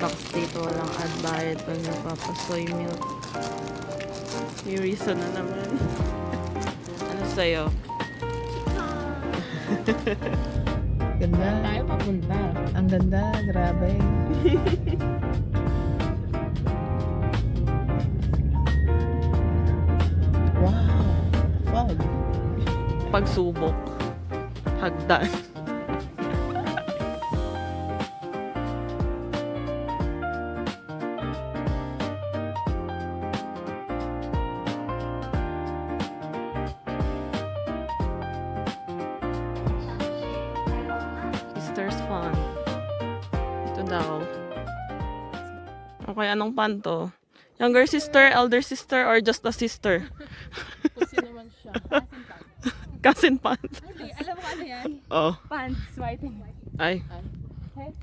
Starbucks dito, walang ad bayad pag nagpapasoy milk. May reason na naman. Ano sa'yo? Ganda. Tayo papunta. Ang ganda, grabe. Wow, fun. Pagsubok. Hagdan. Sister's Pond. Ito daw. Okay, anong pond to? Younger sister, elder sister, or just a sister? Kasi naman siya. Cousin pond. Ay, alam mo ano yan? Oh. Pants, white and white. Ay. Okay.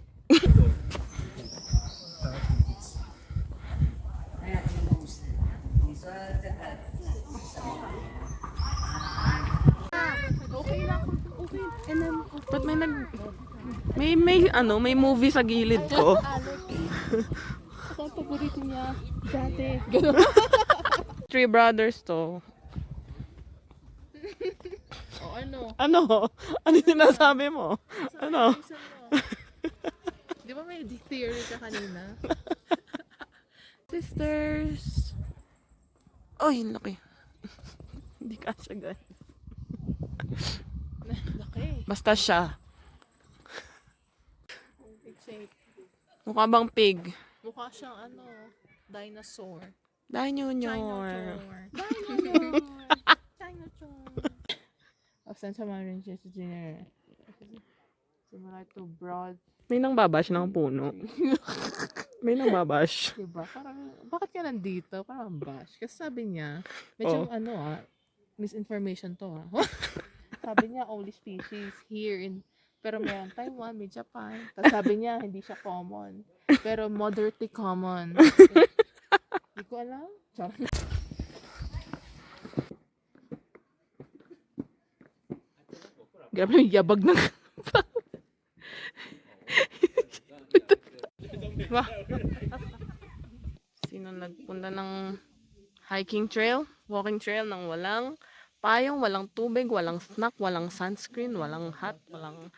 Okay lang. Okay. And then, Ba't may movie sa gilid ko. ako ang paborito niya dati. Three Brothers to. O ano? Ano? Ano yung sinasabi mo? Ano? Di ba may theory ka kanina? Sisters. Oh, yun laki. Hindi kasya, guys. Laki. Basta siya. Big shape. Mukha bang pig? Mukha siyang ano, dinosaur. Dinosaur. Dinosaur. Saan sa mga rin siya sa dinner? Similar to broad. May nang babash ng puno. May nang babash. Diba? Parang, bakit ka nandito? Parang bash. Kasi sabi niya, medyo misinformation to sabi niya, only species here in, pero mayroon Taiwan, may Japan. Tapos sabi niya, hindi siya common. Pero moderately common. Hindi ko alam. Charot. Grabe yung yabag ng Wah. Sino nagpunta ng hiking trail, walking trail ng walang payong, walang tubig, walang snack, walang sunscreen, walang hat, walang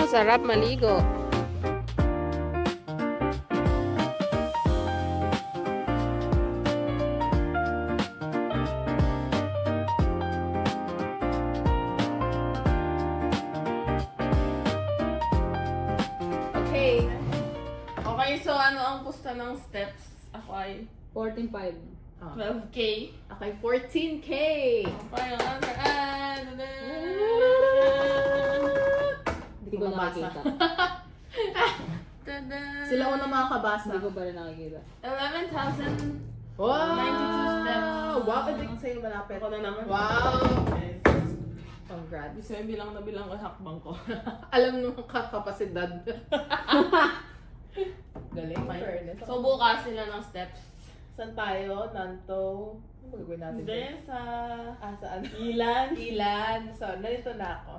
sarap maligo. Okay. Okay, so ano ang pusta ng steps? Ako ay 14.5. 12K. Okay, 14K. Okay, ang answer ay... Hindi ko nakakita. Tada! Sila unang makakabasa. Hindi ko pa rin nakikita. 11,000. Wow! 92 steps. Wow, hindi ko sa'yo malapit. Ako na naman. Wow! Congrats. Gusto yung bilang na bilang ko hakbang ko. Alam nung kapasidad. Galing. Okay. Fairness. So bukas sila ng steps. Saan tayo? Nanto? Ano magagawin natin? Hindi, sa Saan? Ilan. Ilan. So, narito na ako.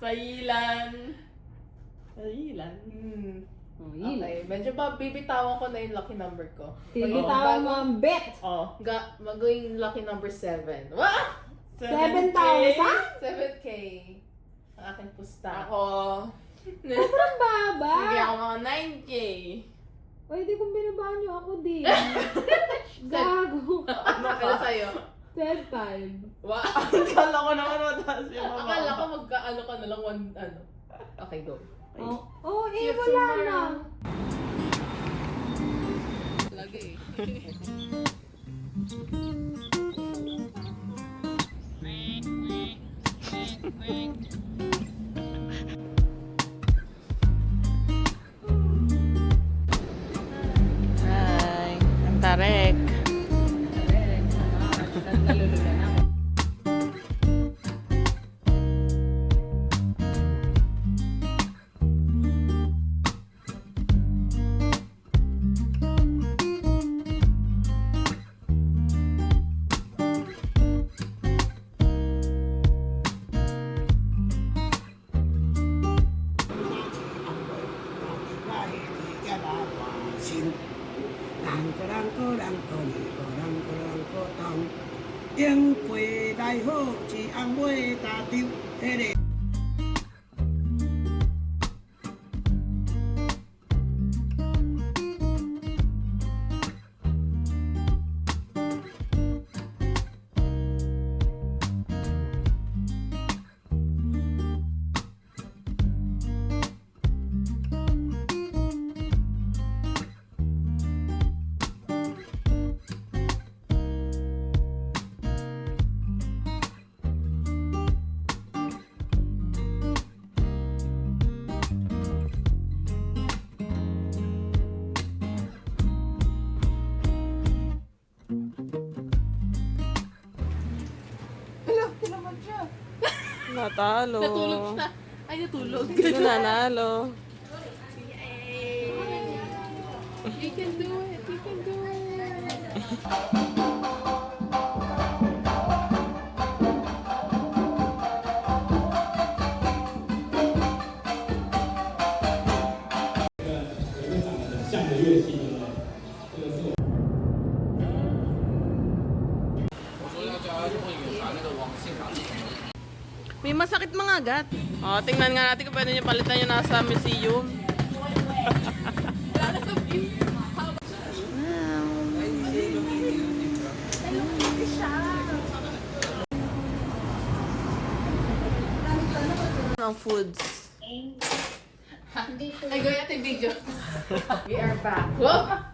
Sa Ilan. Sa Ilan. Oh, Okay. Medyo ba bibitawan ko na yung lucky number ko. Bibitawan mo ang bet! Oh. Magawin lucky number 7. Wow! 7,000? 7K. Ang aking pusta. Ako. Sobrang baba! Sige ako mga 9K. Pwede kung binabaan nyo ako din. Gago. Ano ka sa'yo? 12.5. Wow! Akala ko naman mataas yung mga. Akala ko magkaano ka na lang one, ano. Okay, go. Oh, wala na. Lagi eh. Correct. Nalulugan ako. yên quê đại hô chỉ ăn quê ta tiêu thế để Natalo. Natulog siya. Ay, natulog. Sino nanalo? You can do it. You can do it. May masakit mga agat. O, tingnan nga natin kung pwede nyo palitan yung nasa museum. Ang foods. Ay, gawin natin video. We are back. Wow!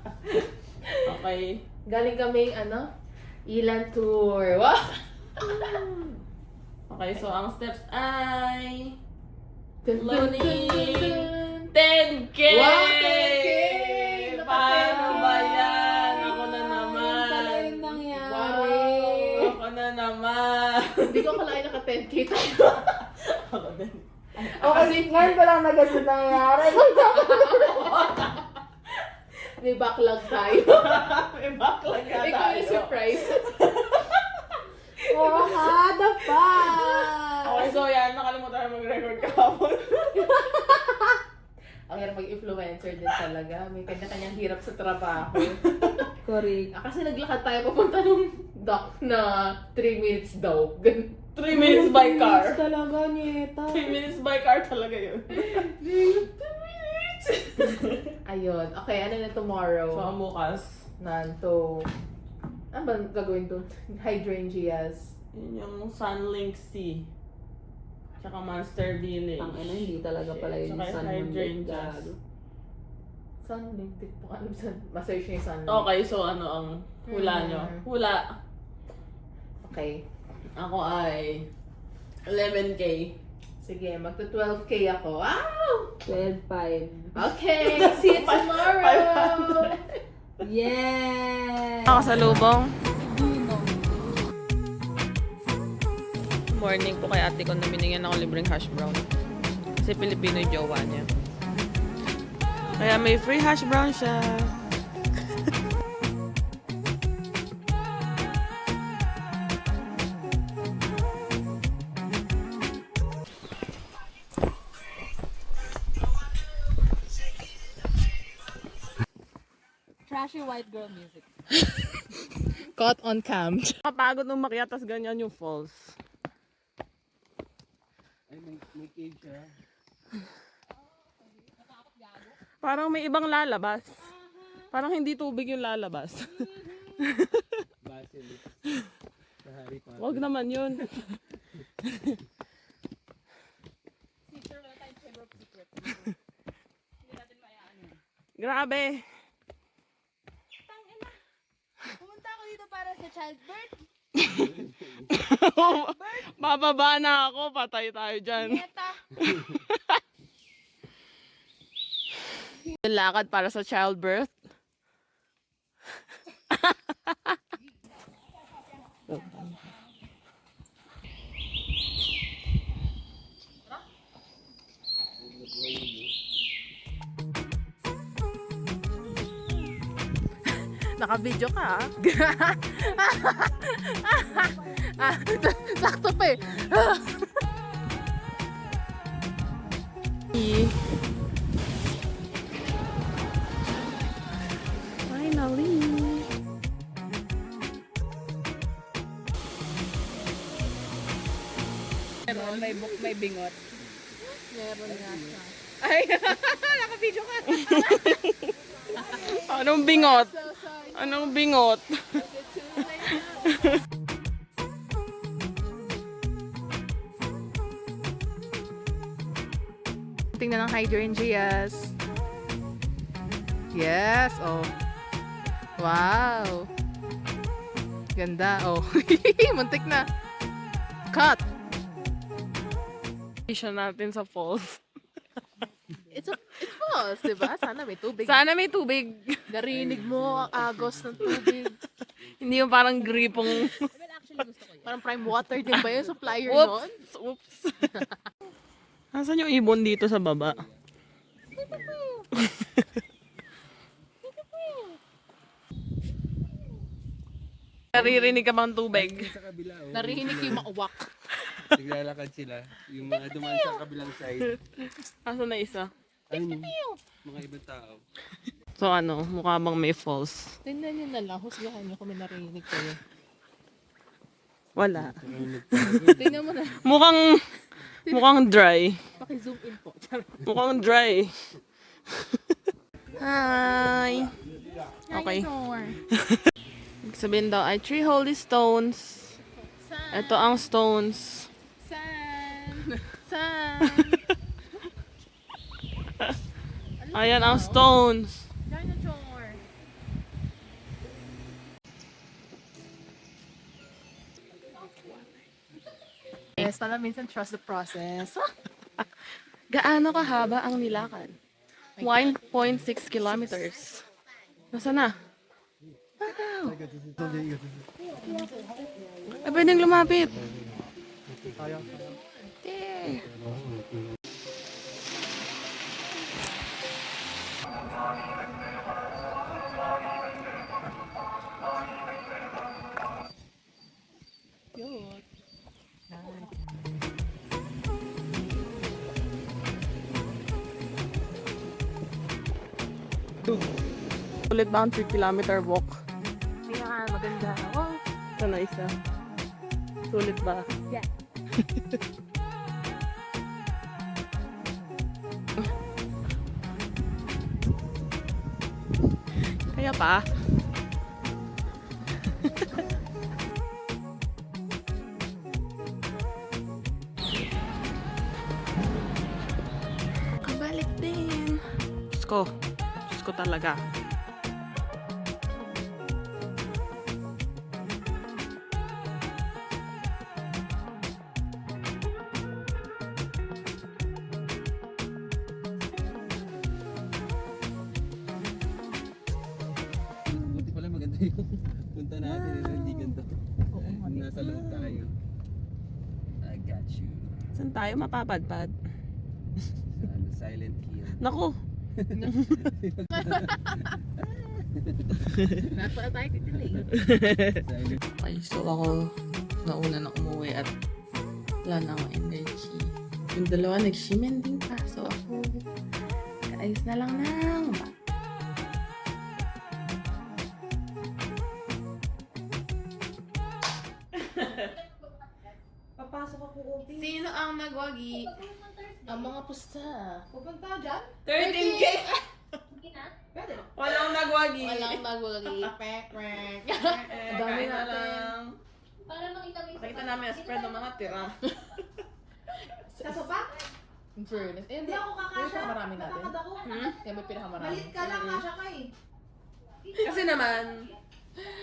Okay. Galing kaming, Ilan tour. Wow! Okay, so ang steps ay Dun, dun, dun, dun, dun. 10K! Wow, 10K! Paano ba yan? Ay, Ako na pala naman. yung nangyari. Wow! Ako na naman. Hindi ko akalain naka 10K tayo. Ako din. Okay, ngayon pa lang na ganun nangyari. May backlog tayo. May backlog nga Ikaw yung tayo. surprise. Oh, what the fuck? Okay, so yan. Nakalimutan na mag-record kahapon. Ang hirap mag-influencer din talaga. May kanya-kanyang hirap sa trabaho. Correct. Kasi naglakad tayo papunta nung dock na 3 minutes daw. 3 minutes by car. Talaga, Nieta. 3 minutes by car talaga yun. 2 minutes! Ayun. Okay, ano na tomorrow? So, ang bukas, Nanto. Ano ba gagawin doon? Hydrangeas. yun yung Sunlink Sea. Tsaka Monster Village. Ang ina, hindi talaga pala yun Tsaka yung sun hydrangeas. Sunlink. Di ko alam saan. Ma-search niyo yung sunlink. Okay, so ano ang hula nyo? Hula. Okay. Ako ay 11K. Sige, magto-12K ako. Wow! 12.5. Okay, see you tomorrow! Yes! Nakasalubong. Morning po kay ate ko na binigyan ako libreng hash brown. Kasi Filipino yung jowa niya. Kaya may free hash brown siya. Trashy white girl music. Caught on cam. Kapagod nung makiat, tas ganyan yung falls. ay may cave siya. Parang may ibang lalabas. Parang hindi tubig yung lalabas. Basilisk. Sa Harry Potter. Wag naman yun. Grabe. Pumunta ako dito para sa childbirth. Bababa na ako. Patay tayo dyan. Nieta. Lakad para sa childbirth. Naka-video ka, ah. Sakto pa eh. Finally. Meron, may book, may bingot. Meron nga siya. Ay, naka-video ka. Anong bingot? So sorry. Anong bingot? Tingnan ng hydrangeas. Yes, oh. Wow. Ganda, oh. Muntik na. Cut. Vision natin sa falls. It's falls, diba? Sana may tubig. Sana may tubig. Narinig mo ang agos ng tubig. Hindi yung parang gripong... Parang prime water din ba yung supplier nun? Oops! Oops! Nasaan yung ibon dito sa baba? Naririnig ka bang tubig? Sa kabila, oh. Narinig yung mauwak. Naglalakad sila. Yung mga dumaan sa kabilang side. Asan na isa? Ayun, mga ibang tao. So ano, mukha bang may falls? Tingnan nyo na lang, husgahan nyo kung may narinig kayo. Wala. Tingnan mo na, Mukhang dry. paki-zoom in po. Mukhang dry. Hi! Okay. Ibig sabihin daw ay 3 holy stones. Ito ang stones. San? San? Ayan ang stones. Dinosaur. Yes, pala minsan trust the process. Gaano kahaba ang nilakad? 1.6 kilometers. Nasaan na? Wow! Ay, pwedeng lumapit. There. Cute. Ulit ba ang 3-kilometer walk? Kaya maganda. Oh, Ito na isa. Sulit ba? Yeah. Kaya pa? Kabalik din. Diyos ko talaga. Buti pala maganda yung punta natin. Hindi ganito. Nasa loob tayo. I got you. Saan tayo mapapadpad? Sa Silent Hill. Naku! nasa tayo titilay. Silent Okay, so ako nauna na umuwi at wala na akong energy. Yung dalawa nag-shimending pa. So ako, kaayos na lang ng Papasok ako, Ubi. Sino ang nagwagi? Ang mga pusta. Pupunta dyan? 13K! Pwede. Walang nagwagi. Walang nagwagi. Pek, pek. Ang dami na natin. lang. Para makita mo Nakita namin ang spread ng mga tira. Sa sopa? In fairness. Eh, Hindi ako kakasya. Yung pinakamarami natin. Matakad ako. Yan may pinakamarami. Malit ka lang, kasya ka eh. Kasi naman,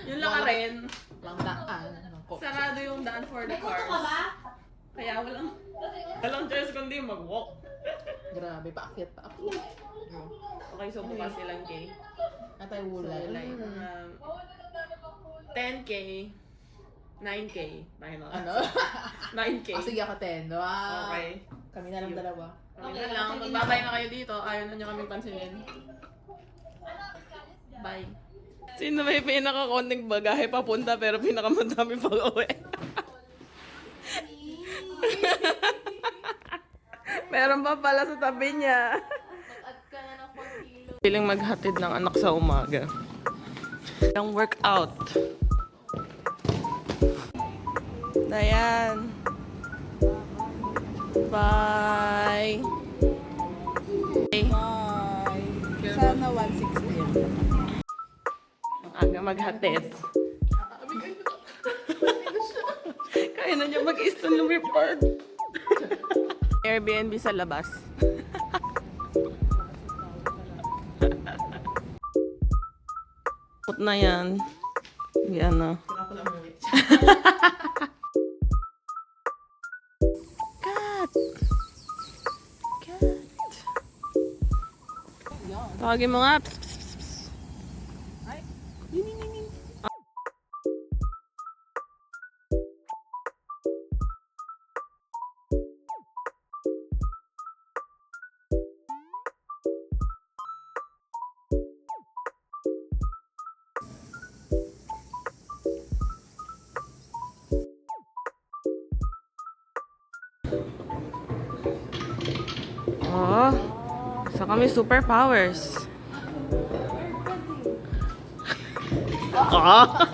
yung lakarin, Walang daan. Ng kotse. sarado yung daan for the May kuto ka ba? cars. Kaya walang choice kundi mag-walk. Grabe, paakyat. Okay, so bukas silang K. Natay So, wulay. like, 10K, 9K. Ayun na. Ano? 9K. Oh, sige ako 10. Wow. Okay. Kami na lang dalawa. Kami na lang. Magbabay na kayo dito. Ayaw na nyo kami pansinin. Bye. Sino may pinakakonting bagahe papunta pero pinakamadami pag-uwi? Meron pa pala sa tabi niya. Nag-add ka na ng 4 kilo. Piling maghatid ng anak sa umaga. Yung workout. Dayan. Bye. Bye. Sana 160 yan. Ang aga maghatid. Kaya na niya mag-Eastern Lumipad. Airbnb sa labas. Put na yan. Yan na. Cat! Cat! Tawagin mo nga. Psst, psst, psst, psst. Oh, so kami superpowers. Ah!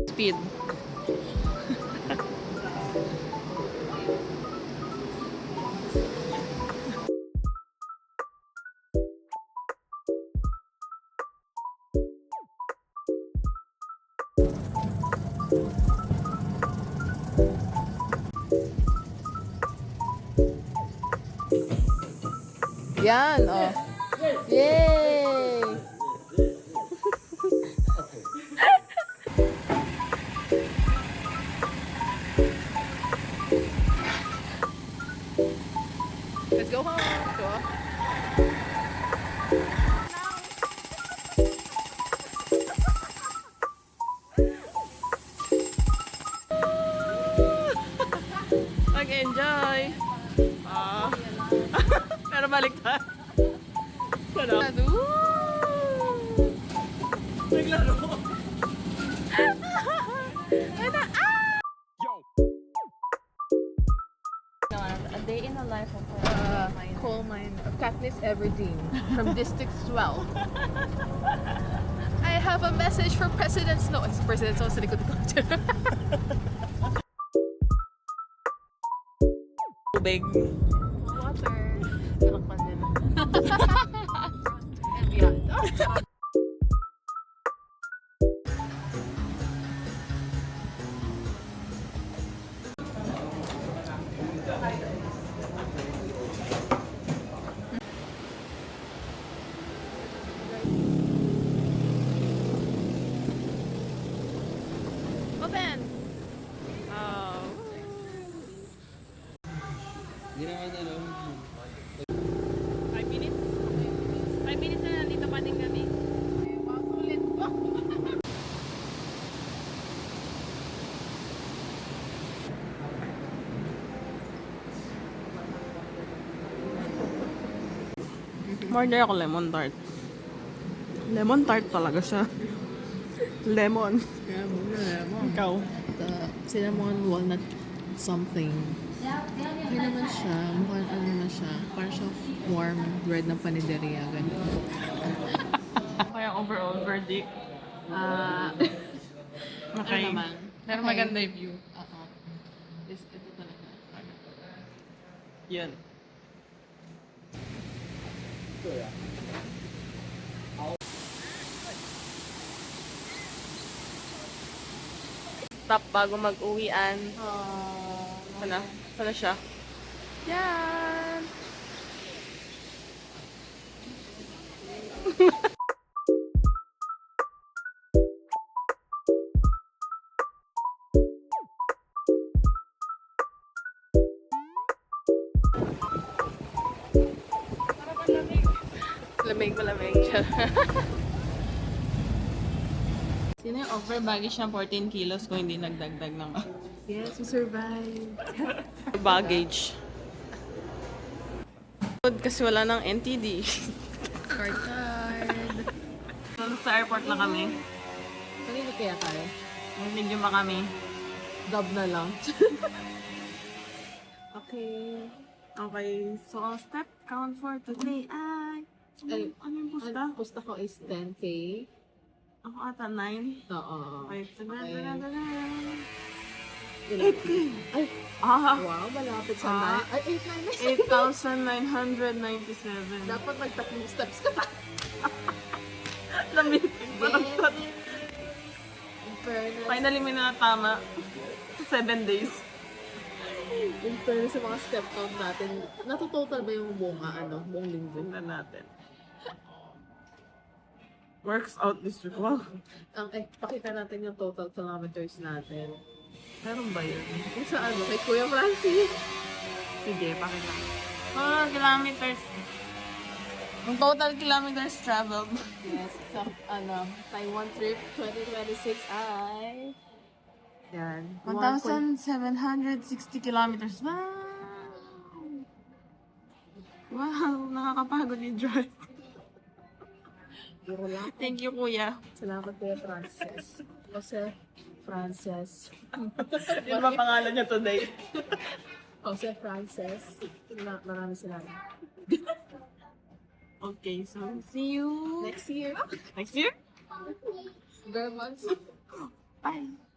Speed. Yan, oh. Yay! Let's go home. Go home. Mag-enjoy. Ah. Pero baliktad. Sarap. Naglaro. A day in the life of Coal mine of Katniss Everdeen from District 12. I have a message for President Snow. Ay, President Snow sa likod ko. Tubig. Water. Kalakpan din. And beyond. Open! Oh. Ginawa niya, no? 5 minutes? 5 minutes na nandito pa din kami. Ulit pa. Order ako lemon tart. Lemon tart talaga siya. Lemon. Yeah, lemon. Ikaw. Cinnamon, walnut, something. Hindi naman siya, mukhang ano na siya, parang siya warm bread ng panideria, ganun. Kaya overall verdict. Okay. Ano naman? Pero Okay. maganda yung view. Oo. Ito talaga. Yan. Stop bago mag-uwian. Sana? Sana siya? Yan! Lamig. Sino yung offer baggage ng 14 kilos kung hindi nagdagdag ng Yes, we survived. Baggage. Kasi wala ng NTD. Card. Sa airport na kami. Kanino kaya tayo? Medyo ba kami? Dub na lang. Okay. Okay, so ang step count for today ay... Ay, ano yung pusta? ang pusta ko is 10K. Ako ata 9. Oo. Okay, Okay. 8K! Ay, Ah! wow, malapit sa Ah. 9. Ay, 8 na. 8,997. Dapat magtatlong steps ka pa. Lamitin pa ng cut. In fairness, Finally may natama. 7 days. in fairness sa mga step count natin, natutotal ba yung buong linggo? Tingnan natin. Works out this week. Wow. Pakita natin yung total kilometers natin. Meron ba yun? Kung sa kay Kuya Francis. Sige, pakita. Kilometers. Ang total kilometers traveled. Yes, sa Taiwan trip 2026 ay yan. 1,760 kilometers. Wow! Wow, nakakapagod yung drive. Euro lang. Thank you, kuya. Salamat Kuya Francis. Jose Francis. Yun ba pangalan niya today? Jose Francis. Maraming salamat. Okay, so see you Next year. next year. Bare months. Bye.